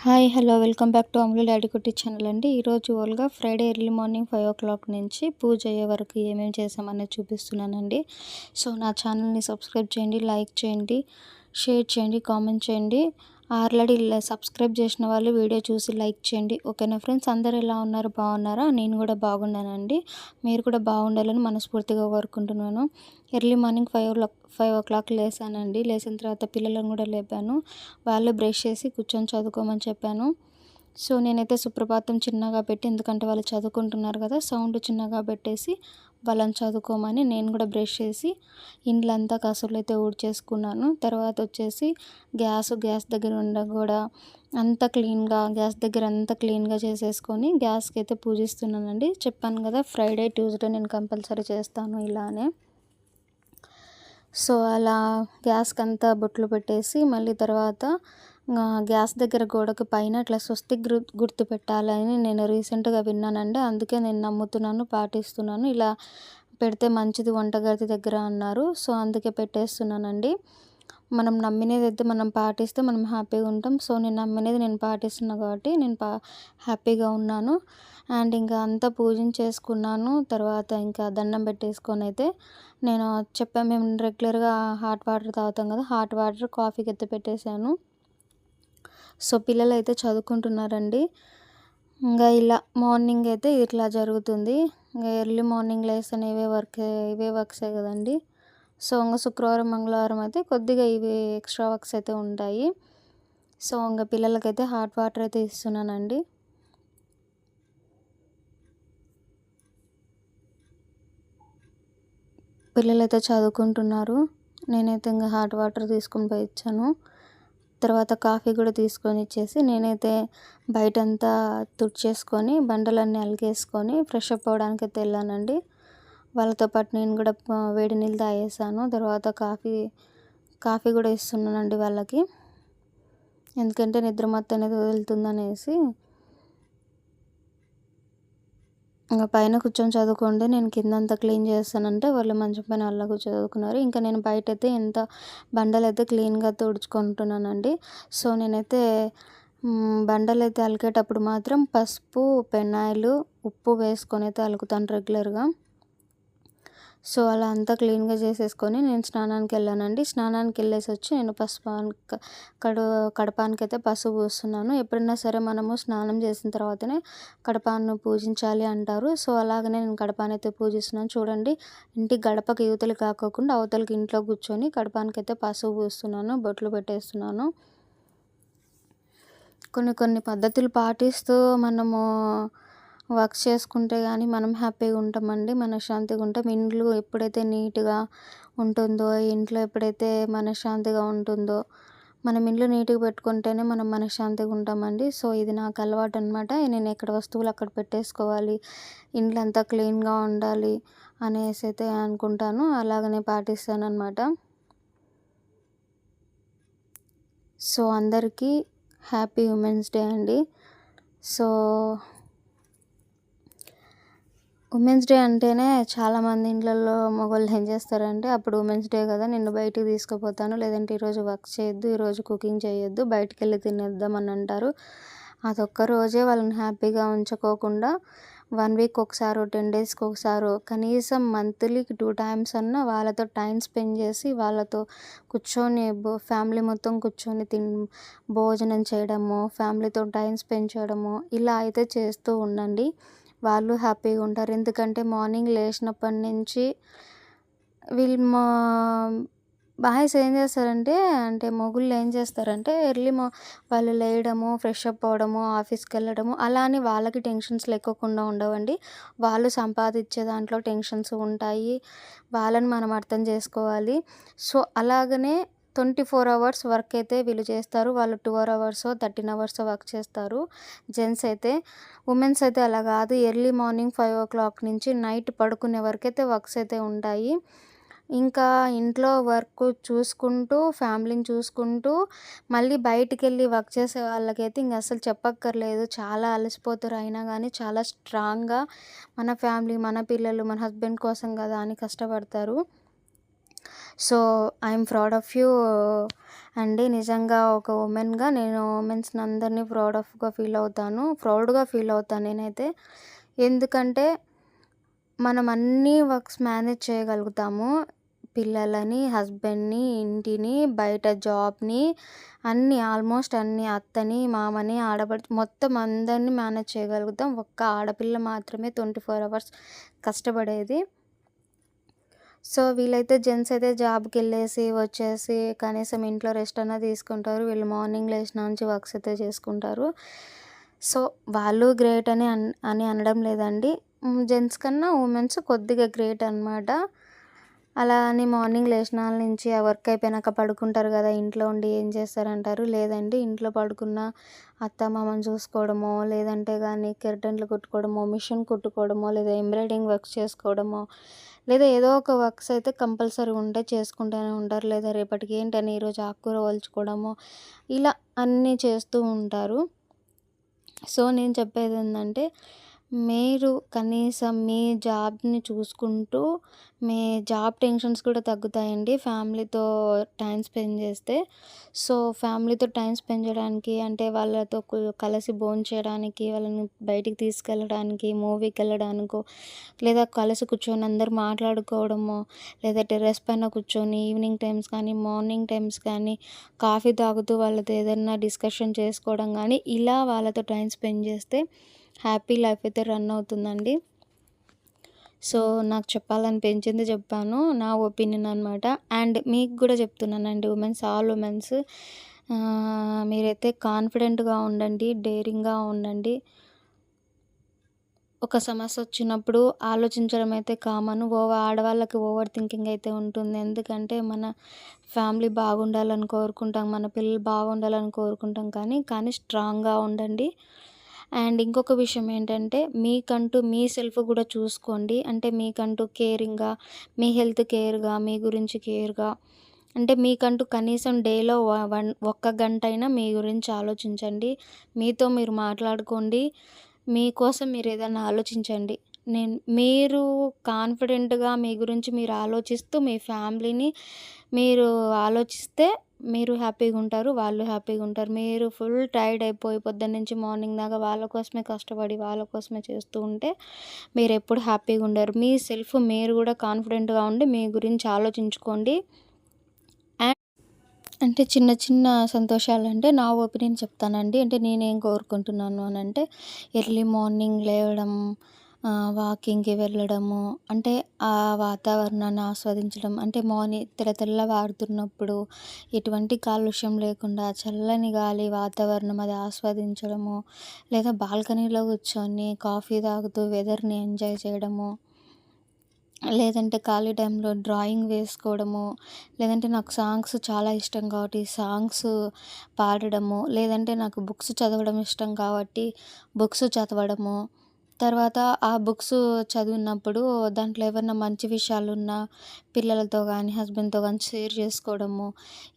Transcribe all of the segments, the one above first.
Hi hello welcome back to Ammulu daddy కుట్టి channel అండి. ఈరోజు Olga Friday early morning 5 o'clock నుంచి పూజ అయ్యే వరకు ఏమేమి చేసామనేది చూపిస్తున్నానండి. సో నా ఛానల్ని సబ్స్క్రైబ్ చేయండి, లైక్ చేయండి, షేర్ చేయండి, కామెంట్ చేయండి. ఆల్రెడీ సబ్స్క్రైబ్ చేసిన వాళ్ళు వీడియో చూసి లైక్ చేయండి. ఓకేనా ఫ్రెండ్స్, అందరు ఎలా ఉన్నారు, బాగున్నారా? నేను కూడా బాగున్నానండి. మీరు కూడా బాగుండాలని మనస్ఫూర్తిగా కోరుకుంటున్నాను. Early morning 5 o'clock లేసానండి. లేచిన తర్వాత పిల్లలను కూడా లేపాను. వాళ్ళు బ్రష్ చేసి కూర్చొని చదువుకోమని చెప్పాను. సో నేనైతే సుప్రభాతం చిన్నగా పెట్టి, ఎందుకంటే వాళ్ళు చదువుకుంటున్నారు కదా, సౌండ్ చిన్నగా పెట్టేసి వాళ్ళని చదువుకోమని నేను కూడా బ్రష్ చేసి ఇండ్లంతా కసువులైతే ఊడ్చేసుకున్నాను. తర్వాత వచ్చేసి గ్యాస్ దగ్గర కూడా అంతా క్లీన్గా, గ్యాస్ దగ్గర అంతా క్లీన్గా చేసేసుకొని గ్యాస్కి అయితే పూజిస్తున్నానండి. చెప్పాను కదా, ఫ్రైడే ట్యూస్డే నేను కంపల్సరీ చేస్తాను ఇలానే. సో అలా గ్యాస్కి అంతా బొట్లు పెట్టేసి మళ్ళీ తర్వాత గ్యాస్ దగ్గర గోడకు పైన ఇట్లా స్వస్తిక్ గుర్తు పెట్టాలని నేను రీసెంట్గా విన్నానండి. అందుకే నేను నమ్ముతున్నాను, పాటిస్తున్నాను. ఇలా పెడితే మంచిది వంటగది దగ్గర అన్నారు. సో అందుకే పెట్టేస్తున్నానండి. మనం నమ్మినది అయితే మనం పాటిస్తే మనం హ్యాపీగా ఉంటాం. సో నేను నమ్మినది నేను పాటిస్తున్నాను కాబట్టి నేను హ్యాపీగా ఉన్నాను. అండ్ ఇంకా అంతా పూజించేసుకున్నాను. తర్వాత ఇంకా దండం పెట్టేసుకొని అయితే నేను మేము రెగ్యులర్గా హాట్ వాటర్ తాగుతాం కదా, హాట్ వాటర్ కాఫీకి ఎత్తి పెట్టేశాను. సో పిల్లలు అయితే చదువుకుంటున్నారండి. ఇంకా ఇలా మార్నింగ్ అయితే ఇట్లా జరుగుతుంది. ఇంకా ఎర్లీ మార్నింగ్ లేస్తేనే ఇవే వర్క్సే కదండి. సో ఇంకా శుక్రవారం మంగళవారం అయితే కొద్దిగా ఇవి ఎక్స్ట్రా వర్క్స్ అయితే ఉంటాయి. సో ఇంకా పిల్లలకైతే హాట్ వాటర్ అయితే ఇస్తున్నానండి. పిల్లలైతే చదువుకుంటున్నారు. నేనైతే ఇంకా హాట్ వాటర్ తీసుకొని పోయి ఇచ్చాను. తర్వాత కాఫీ కూడా తీసుకొని ఇచ్చేసి నేనైతే బయటంతా తుడిచేసుకొని బండలన్నీ అలికేసుకొని ఫ్రెష్ అప్ అవ్వడానికి అయితే వెళ్ళానండి. వాళ్ళతో పాటు నేను కూడా వేడి నీళ్ళు తాగేసాను. తర్వాత కాఫీ కూడా ఇస్తున్నానండి వాళ్ళకి, ఎందుకంటే నిద్ర మత్తు అనేది వదులుతుందనేసి. ఇంకా పైన కూర్చొని చదువుకోండి, నేను కిందంతా క్లీన్ చేస్తానంటే వాళ్ళు మంచం పైన అలా కూర్చొని చదువుకున్నారు. ఇంకా నేను బయట అయితే బండలు అయితే క్లీన్గా తుడుచుకుంటున్నానండి. సో నేనైతే బండలు అయితే అలికేటప్పుడు మాత్రం పసుపు, పెనాయిలు, ఉప్పు వేసుకొని అయితే అలుకుతాను రెగ్యులర్గా. సో అలా అంతా క్లీన్గా చేసేసుకొని నేను స్నానానికి వెళ్ళానండి. స్నానానికి వెళ్ళేసి వచ్చి నేను కడపానికి అయితే పసుపు పూస్తున్నాను. ఎప్పుడైనా సరే మనము స్నానం చేసిన తర్వాతనే కడపాన్ని పూజించాలి అంటారు. సో అలాగనే నేను కడపాన్ని అయితే పూజిస్తున్నాను. చూడండి, ఇంటి గడపకి యువతలు కాకోకుండా అవతలకి ఇంట్లో కూర్చొని కడపానికి అయితే పసుపు పూస్తున్నాను, బొట్లు పెట్టేస్తున్నాను. కొన్ని పద్ధతులు పాటిస్తూ మనము వర్క్ చేసుకుంటే కానీ మనం హ్యాపీగా ఉంటామండి, మనశ్శాంతిగా ఉంటాం. ఇండ్లు ఎప్పుడైతే నీట్గా ఉంటుందో, ఇంట్లో ఎప్పుడైతే మనశ్శాంతిగా ఉంటుందో, మనం ఇంట్లో నీట్గా పెట్టుకుంటేనే మనం మనశ్శాంతిగా ఉంటామండి. సో ఇది నాకు అలవాటు అనమాట. నేను ఎక్కడ వస్తువులు అక్కడ పెట్టేసుకోవాలి, ఇంట్లో అంతా క్లీన్గా ఉండాలి అనేసి అయితే అనుకుంటాను. అలాగనే పాటిస్తాను అనమాట. సో అందరికీ హ్యాపీ ఉమెన్స్ డే అండి. సో ఉమెన్స్ డే అంటేనే చాలామంది ఇండ్లలో మగవాళ్ళు ఏం చేస్తారంటే, అప్పుడు ఉమెన్స్ డే కదా, నిన్ను బయటికి తీసుకుపోతాను, లేదంటే ఈరోజు వర్క్ చేయొద్దు, ఈరోజు కుకింగ్ చేయొద్దు, బయటికి వెళ్ళి తినేద్దాం అని అంటారు. అదొక్క రోజే వాళ్ళని హ్యాపీగా ఉంచుకోకుండా 1 week ఒకసారి, 10 daysకి ఒకసారి, కనీసం మంత్లీకి 2 times అన్నా వాళ్ళతో టైం స్పెండ్ చేసి వాళ్ళతో కూర్చొని ఫ్యామిలీ మొత్తం కూర్చొని భోజనం చేయడము, ఫ్యామిలీతో టైం స్పెండ్ చేయడము, ఇలా అయితే చేస్తూ ఉండండి. వాళ్ళు హ్యాపీగా ఉంటారు. ఎందుకంటే మార్నింగ్ లేచినప్పటి నుంచి వీళ్ళు బాయ్స్ ఏం చేస్తారంటే, మొగుళ్ళు ఏం చేస్తారంటే వాళ్ళు లేయడము, ఫ్రెష్ అప్ అవ్వడము, ఆఫీస్కి వెళ్ళడము, అలా అని వాళ్ళకి టెన్షన్స్ లేకోకుండా ఉండవండి. వాళ్ళు సంపాదించే దాంట్లో టెన్షన్స్ ఉంటాయి, వాళ్ళని మనం అర్థం చేసుకోవాలి. సో అలాగనే 24 hours వర్క్ అయితే వీళ్ళు చేస్తారు. వాళ్ళు 12 hours 13 hours వర్క్ చేస్తారు జెంట్స్ అయితే. ఉమెన్స్ అయితే అలా కాదు. ఎర్లీ మార్నింగ్ 5 o'clock నుంచి నైట్ పడుకునే వరకు అయితే వర్క్స్ అయితే ఉంటాయి. ఇంకా ఇంట్లో వర్క్ చూసుకుంటూ, ఫ్యామిలీని చూసుకుంటూ, మళ్ళీ బయటికెళ్ళి వర్క్ చేసే వాళ్ళకైతే ఇంక అసలు చెప్పక్కర్లేదు. చాలా అలసిపోతారు. అయినా కానీ చాలా స్ట్రాంగ్గా మన ఫ్యామిలీ, మన పిల్లలు, మన హస్బెండ్ కోసం కదా అని కష్టపడతారు. So I'm proud of you అండి. నిజంగా ఒక ఉమెన్‌గా నేను ఉమెన్స్‌ని అందరిని ప్రౌడ్‌గా ఫీల్ అవుతాను నేనైతే. ఎందుకంటే మనం అన్ని వర్క్స్ మేనేజ్ చేయగలుగుతాము. పిల్లలని, హస్బెండ్‌ని, ఇంటిని, బయట జాబ్‌ని ఆల్మోస్ట్ అన్ని అత్తని, మామని, ఆడపడుచు మొత్తం అందరిని మేనేజ్ చేయగలుగుతాం. ఒక్క ఆడపిల్ల మాత్రమే 24 అవర్స్ కష్టపడేది. సో, వీళ్ళైతే జెంట్స్ అయితే జాబ్‌కెళ్ళేసి వచ్చేసి కనీసం ఇంట్లో రెస్ట్ అన్నా తీసుకుంటారు. వీళ్ళు మార్నింగ్ లేచిన నుంచి వర్క్స్ అయితే చేసుకుంటారు. సో, వాళ్ళు గ్రేట్ అని అనడం లేదండి. జెంట్స్ కన్నా ఉమెన్స్ కొద్దిగా గ్రేట్ అనమాట. అలా అని మార్నింగ్ లేచినాల నుంచి ఆ వర్క్ అయిపోయినాక పడుకుంటారు కదా! ఇంట్లో ఉండి ఏం చేస్తారంటారు. లేదండి, ఇంట్లో పడుకున్న అత్తమామని చూసుకోవడమో, లేదంటే గానీ కర్టెన్లు కుట్టుకోవడమో, మిషన్ కుట్టుకోవడమో, లేదా ఎంబ్రాయిడింగ్ వర్క్స్ చేసుకోవడమో, లేదా ఏదో ఒక వర్క్స్ అయితే కంపల్సరీ ఉంటే చేసుకుంటూనే ఉంటారు. లేదా రేపటికి ఏంటని ఈరోజు ఆకుకూర ఒలుచుకోవడమో, ఇలా అన్నీ చేస్తూ ఉంటారు. సో, నేను చెప్పేదేందంటే, మీరు కనీసం మీ జాబ్‌ని చూసుకుంటూ, మీ జాబ్ టెన్షన్స్ కూడా తగ్గుతాయండి ఫ్యామిలీతో టైమ్ స్పెండ్ చేస్తే. సో, ఫ్యామిలీతో టైమ్ స్పెండ్ చేయడానికి అంటే వాళ్ళతో కలిసి భోంచేయడానికి, వాళ్ళని బయటికి తీసుకెళ్ళడానికి, మూవీకెళ్ళడానికో, లేదా కలిసి కూర్చొని అందరూ మాట్లాడుకోవడమో, లేదా టెర్రస్ పైన కూర్చొని ఈవినింగ్ టైమ్స్ కానీ, మార్నింగ్ టైమ్స్ కానీ కాఫీ తాగుతూ వాళ్ళతో ఏదన్నా డిస్కషన్ చేసుకోవడం గానీ, ఇలా వాళ్ళతో టైమ్ స్పెండ్ చేస్తే హ్యాపీ లైఫ్ అయితే రన్ అవుతుందండి. సో, నాకు చెప్పాలనిపించింది చెప్పాను. నా ఒపీనియన్ అనమాట. అండ్ మీకు గూడా చెప్తున్నానండి, ఆల్ ఉమెన్స్ మీరైతే కాన్ఫిడెంట్‌గా ఉండండి, డేరింగ్‌గా ఉండండి. ఒక సమస్యొచ్చినప్పుడు ఆలోచించడం అయితే కామన్. ఆడవాళ్ళకి ఓవర్ థింకింగ్ అయితే ఉంటుంది. ఎందుకంటే మన ఫ్యామిలీ బాగుండాలని కోరుకుంటాం. మన పిల్లలు బాగుండాలని కోరుకుంటాం కానీ స్ట్రాంగ్‌గా ఉండండి. అండ్ ఇంకొక విషయం ఏంటంటే, మీకంటూ మీ సెల్ఫ్ గూడా చూసుకోండి. అంటే మీకంటూ కేరింగ్‌గా, మీ హెల్త్ కేర్‌గా, మీ గురించి కేర్‌గా, అంటే మీకంటూ కనీసం డేలో ఒక్క గంటైనా మీ గురించి ఆలోచించండి. మీతో మీరు మాట్లాడుకోండి. మీకోసం మీరేదన్నా ఆలోచించండి. మీరు కాన్ఫిడెంట్‌గా మీ గురించి మీరు ఆలోచిస్తూ, మీ ఫ్యామిలీని మీరు ఆలోచిస్తే మీరు హ్యాపీగుంటారు. వాళ్ళు హ్యాపీగుంటారు. మీరు ఫుల్ టైర్డ్ అయిపోయి పొద్దున్నుంచి మార్నింగ్ దాకా వాళ్ళ కోసమే కష్టపడి, వాళ్ళ కోసమే చేస్తూ ఉంటే మీరెప్పుడు హ్యాపీగుండరు. మీ సెల్ఫ్ మీరు గూడా కాన్ఫిడెంట్‌గా ఉండి మీ గురించి ఆలోచించుకోండి. అండ్ అంటే చిన్న చిన్న సంతోషాలంటే నా ఒపీనియన్ చెప్తానండి. అంటే నేనేం కోరుకుంటున్నాను అనంటే, ఎర్లీ మార్నింగ్ లేవడం, వాకింగ్‌కి వెళ్ళడము, అంటే ఆ వాతావరణాన్ని ఆస్వాదించడం. అంటే తెల్లవారుతున్నప్పుడు ఎటువంటి కాలుష్యం లేకుండా చల్లని గాలి, వాతావరణం అది ఆస్వాదించడము, లేదా బాల్కనీలో కూర్చొని కాఫీ తాగుతూ వెదర్‌ని ఎంజాయ్ చేయడము, లేదంటే ఖాళీ టైంలో డ్రాయింగ్ వేసుకోవడము, లేదంటే నాకు సాంగ్స్ చాలా ఇష్టం కాబట్టి సాంగ్స్ పాడడము, లేదంటే నాకు బుక్స్ చదవడం ఇష్టం కాబట్టి బుక్స్ చదవడము. తర్వాత ఆ బుక్స్ చదివినప్పుడు దాంట్లో ఏవన్నా మంచి విషయాలున్నా పిల్లలతో గానీ, హస్బెండ్‌తో గానీ షేర్ చేసుకోవడము.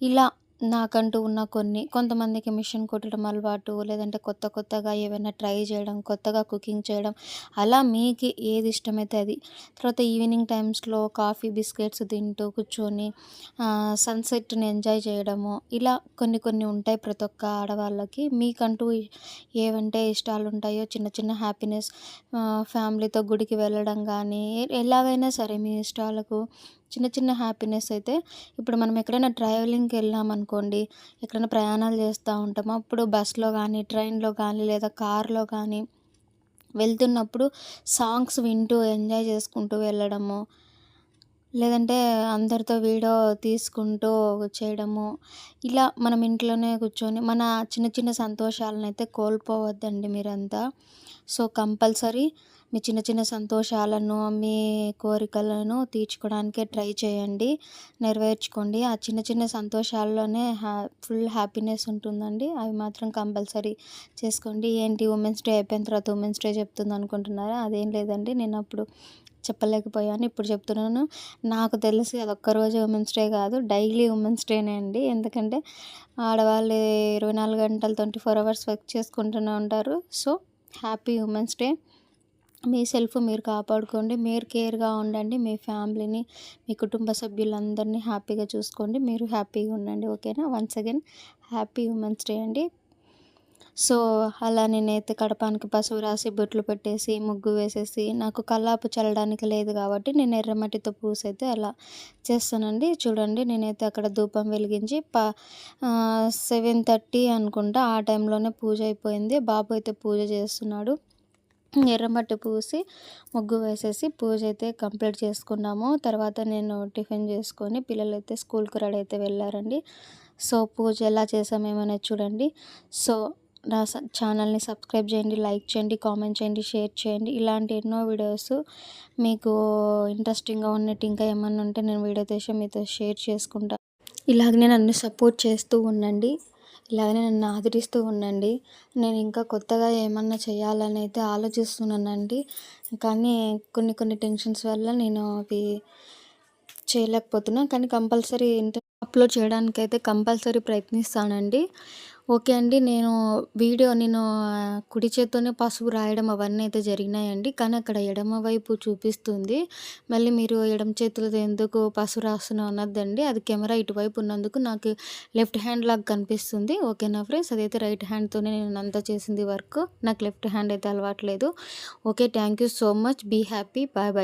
ఇలా నాకంటూ ఉన్న కొంతమందికి మిషన్ కుట్టడం అలవాటు, లేదంటే కొత్తగా ఏవైనా ట్రై చేయడం, కొత్తగా కుకింగ్ చేయడం, అలా మీకు ఏది ఇష్టమైతే అది. తర్వాత ఈవినింగ్ టైమ్స్‌లో కాఫీ, బిస్కెట్స్ తింటూ కూర్చొని సన్‌సెట్‌ని ఎంజాయ్ చేయడము. ఇలా కొన్ని ఉంటాయి ప్రతి ఒక్క ఆడవాళ్ళకి. మీకంటూ ఏవంటే ఇష్టాలుంటాయో చిన్న చిన్న హ్యాపీనెస్, ఫ్యామిలీతో గుడికి వెళ్ళడం గానీ, ఎలాగైనా సరే మీ ఇష్టాలకు చిన్న చిన్న హ్యాపీనెస్ అయితే ఇప్పుడు మనం ఎక్కడైనా ట్రావెలింగ్‌కెళ్ళామనుకోండి, ఎక్కడైనా ప్రయాణాలు చేస్తా ఉంటాము. అప్పుడు బస్‌లో గానీ, ట్రైన్‌లో గానీ, లేదా కార్‌లో గానీ వెళ్తున్నప్పుడు సాంగ్స్ వింటూ ఎంజాయ్ చేసుకుంటూ వెళ్ళడము, లేదంటే అందరితో వీడియో తీసుకుంటూ చేయడము. ఇలా మనం ఇంట్లోనే కూర్చొని మన చిన్న చిన్న సంతోషాలనైతే కోల్పోవద్దండి మీరంతా. సో, కంపల్సరీ మీ చిన్న చిన్న సంతోషాలను, మీ కోరికలను తీర్చుకోవడానికే ట్రై చేయండి. నెరవేర్చుకోండి. ఆ చిన్న చిన్న సంతోషాల్లోనే ఫుల్ హ్యాపీనెస్ ఉంటుందండి. అవి మాత్రం కంపల్సరీ చేసుకోండి. ఏంటి ఉమెన్స్ డే అయిపోయిన తర్వాత ఉమెన్స్ డే చెప్తుందనుకుంటున్నారా? అదేం లేదండి. నేనప్పుడు చెప్పలేకపోయాను. ఇప్పుడు చెప్తున్నాను. నాకు తెలిసి అదొక్కరోజే ఉమెన్స్ డే కాదు. డైలీ ఉమెన్స్ డేనే అండి. ఎందుకంటే ఆడవాళ్ళు 24 గంటలు 24 అవర్స్ వర్క్ చేసుకుంటూనే ఉంటారు. So, happy women's day. మీ సెల్ఫ్ మీరు కాపాడుకోండి. మీరు కేర్‌గా ఉండండి. మీ ఫ్యామిలీని, మీ కుటుంబ సభ్యులందరినీ హ్యాపీగా చూసుకోండి. మీరు హ్యాపీగా ఉండండి. ఓకేనా? Once again happy women's day అండి. సో, అలా నేనైతే కడపానికి పసుపు రాసి, బొట్లు పెట్టేసి, ముగ్గు వేసేసి, నాకు కల్లాపు చల్లడానికి లేదు కాబట్టి నేను ఎర్రమట్టితో పూసైతే అలా చేస్తానండి. చూడండి నేనైతే అక్కడ ధూపం వెలిగించి 7:30 అనుకుంటా ఆ టైంలోనే పూజ అయిపోయింది. బాబు అయితే పూజ చేస్తున్నాడు. ఎర్రమట్టి పూసి, ముగ్గు వేసేసి పూజ అయితే కంప్లీట్ చేసుకున్నాము. తర్వాత నేను టిఫిన్ చేసుకొని పిల్లలైతే స్కూల్‌కి రెడీ అయితే వెళ్ళారండి. సో, పూజ ఎలా చేసామేమనేది చూడండి. సో, నా ఛానల్‌ని సబ్స్క్రైబ్ చేయండి, లైక్ చేయండి, కామెంట్ చేయండి, షేర్ చేయండి. ఇలాంటి ఎన్నో వీడియోస్ మీకు ఇంట్రెస్టింగ్‌గా ఉన్నట్టు ఇంకా ఏమన్నా ఉంటే నేను వీడియో తీసి మీతో షేర్ చేసుకుంటా. ఇలాగనే నన్ను సపోర్ట్ చేస్తూ ఉండండి. ఇలాగనే నన్ను ఆదరిస్తూ ఉండండి. నేను ఇంకా కొత్తగా ఏమన్నా చేయాలని అయితే ఆలోచిస్తున్నానండి. కానీ కొన్ని కొన్ని టెన్షన్స్ వల్ల నేను అవి చేయలేకపోతున్నా. కానీ కంపల్సరీ అప్లోడ్ చేయడానికైతే కంపల్సరీ ప్రయత్నిస్తానండి. ఓకే అండి. నేను కుడి చేత్తోనే పసుపు రాయడం అవన్నీ అయితే జరిగినాయండి. కానీ అక్కడ ఎడమ వైపు చూపిస్తుంది. మళ్ళీ మీరు ఎడమ చేతులతో ఎందుకు పసుపు రాస్తున్నావు అనొద్దండి. అది కెమెరా ఇటువైపు ఉన్నందుకు నాకు లెఫ్ట్ హ్యాండ్ లాగా కనిపిస్తుంది. ఓకేనా ఫ్రెండ్స్. అదైతే రైట్ హ్యాండ్‌తోనే నేను అంతా చేసింది వర్క్. నాకు లెఫ్ట్ హ్యాండ్ అయితే అలవాట్లేదు. Okay. Thank you so much. Be happy. Bye bye.